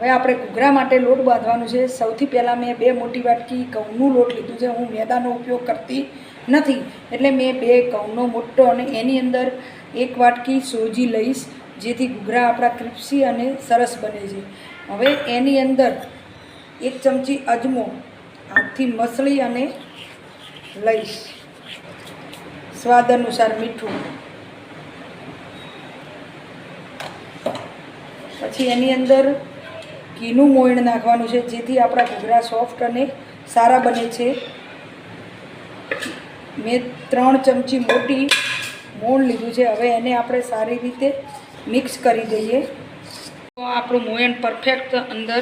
હવે આપણે ઘૂઘરા માટે લોટ બાંધવાનું છે। સૌથી પહેલાં મેં 2 મોટી વાટકી ઘઉંનો લોટ લીધું છે। હું મેદાનો ઉપયોગ કરતી નથી એટલે મેં 2 ઘઉંનો મોટો અને એની અંદર 1 વાટકી સોજી લઈશ, જેથી ઘૂઘરા આપણા ક્રિસ્પી અને સરસ બને છે। હવે એની અંદર 1 ચમચી અજમો હાથથી મસળી અને લઈશ, સ્વાદ અનુસાર મીઠું, પછી એની અંદર ઘીનું મોયણ નાખવાનું છે, જેથી આપણા ઘૂઘરા સોફ્ટ અને સારા બને છે। મેં 3 ચમચી મોટી મોણ લીધું છે। હવે એને આપણે સારી રીતે મિક્સ કરી દઈએ તો આપણું મોયણ પરફેક્ટ અંદર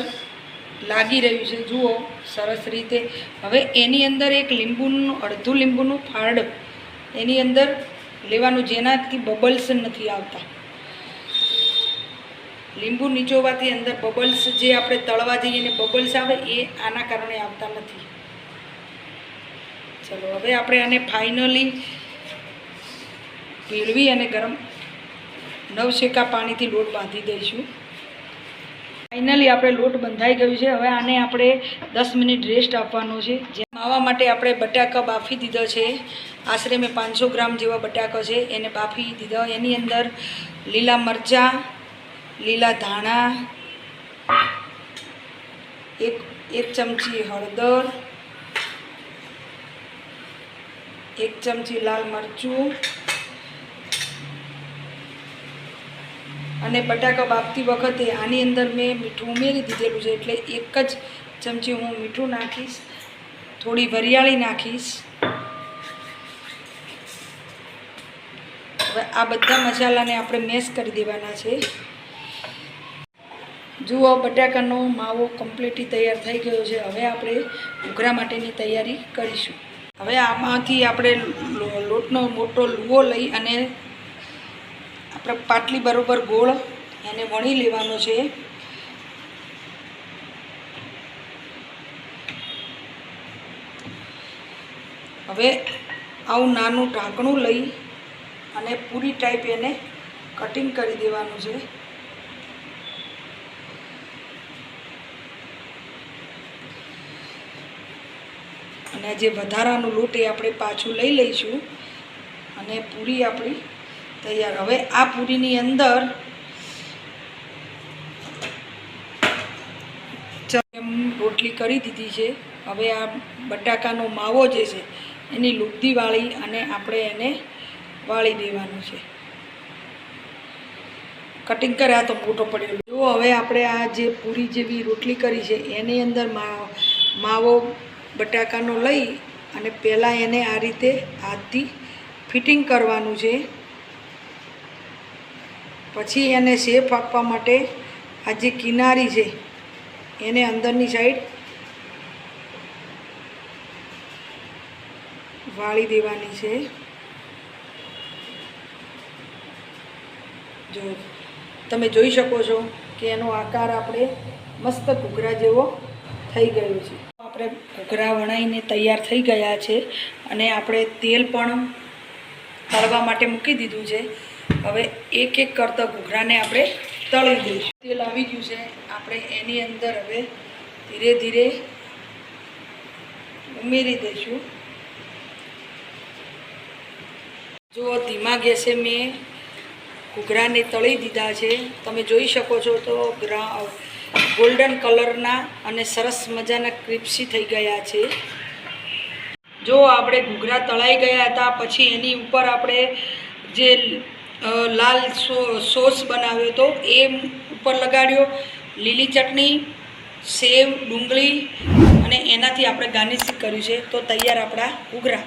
લાગી રહ્યું છે, જુઓ સરસ રીતે। હવે એની અંદર એક અડધું લીંબુનું ફાળ એની અંદર લેવાનું, જેનાથી બબલ્સ નથી આવતા। લીંબુ નીચોવાથી અંદર બબલ્સ જે આપણે તળવા જઈએ ને બબલ્સ આવે એ આના કારણે આવતા નથી। ચલો હવે આપણે આને ફાઇનલી ભેળવી અને ગરમ નવશેકા પાણીથી લોટ બાંધી દઈશું। ફાઇનલી આપણે લોટ બંધાઈ ગયું છે। હવે આને આપણે 10 મિનિટ રેસ્ટ આપવાનો છે। જે માવા માટે આપણે બટાકા બાફી દીધો છે, આશરે મેં 500 ગ્રામ જેવા બટાકા છે એને બાફી દીધા। એની અંદર લીલા મરચાં, લીલા ધાણા, એક ચમચી હળદર, 1 ચમચી લાલ મરચું અને બટાકા બાફતી વખતે આની અંદર મેં મીઠું ઉમેરી દીધેલું છે, એટલે 1 જ ચમચી હું મીઠું નાખીશ, થોડી વરિયાળી નાખીશ। હવે આ બધા મસાલાને આપણે મેશ કરી દેવાના છે। જુઓ બટાકાનો માવો કમ્પ્લીટલી તૈયાર થઈ ગયો છે। હવે આપણે ઘૂઘરા માટેની તૈયારી કરીશું। હવે આમાંથી આપણે લોટનો મોટો લુવો લઈ અને આપણે પાટલી બરોબર ગોળ એને વણી લેવાનો છે। હવે આવું નાનું ઢાંકણું લઈ અને પૂરી ટાઈપ એને કટિંગ કરી દેવાનું છે। અને જે વધારાનું લોટ એ આપણે પાછું લઈ લઈશું અને પૂરી આપણી તૈયાર। હવે આ પૂરીની અંદર રોટલી કરી દીધી છે। હવે આ બટાકાનો માવો જે છે એની લુગદી વાળી અને આપણે એને વાળી દેવાનું છે। કટિંગ કર્યા તો મોટો પડ્યો। જો હવે આપણે આ જે પૂરી જેવી રોટલી કરી છે એની અંદર માવો બટાકાનો લઈ અને પહેલાં એને આ રીતે હાથથી ફિટિંગ કરવાનું છે। પછી એને શેપ આપવા માટે આ જે કિનારી છે એને અંદરની સાઈડ વાળી દેવાની છે। જો તમે જોઈ શકો છો કે એનો આકાર આપણે મસ્ત ઘૂઘરા જેવો થઈ ગયો છે। આપણે ઘૂઘરા વણાઈને તૈયાર થઈ ગયા છે અને આપણે તેલ પણ તળવા માટે મૂકી દીધું છે। હવે એક એક કરતા ઘૂઘરાને આપણે તળી દઈશું। તેલ આવી ગયું છે, આપણે એની અંદર હવે ધીરે ધીરે ઉમેરી દઈશું। જો ધીમા ગેસે મેં ઘૂઘરાને તળી દીધા છે, તમે જોઈ શકો છો તો ગોલ્ડન કલરના અને સરસ મજાના ક્રિસ્પી થઈ ગયા છે। જો આપણે ઘૂઘરા તળાઈ ગયા હતા પછી એની ઉપર આપણે જે લાલ સોસ બનાવ્યો હતો એ ઉપર લગાડ્યો, લીલી ચટણી, સેવ, ડુંગળી અને એનાથી આપણે ગાર્નિશિંગ કર્યું છે। તો તૈયાર આપણા ઘૂઘરા।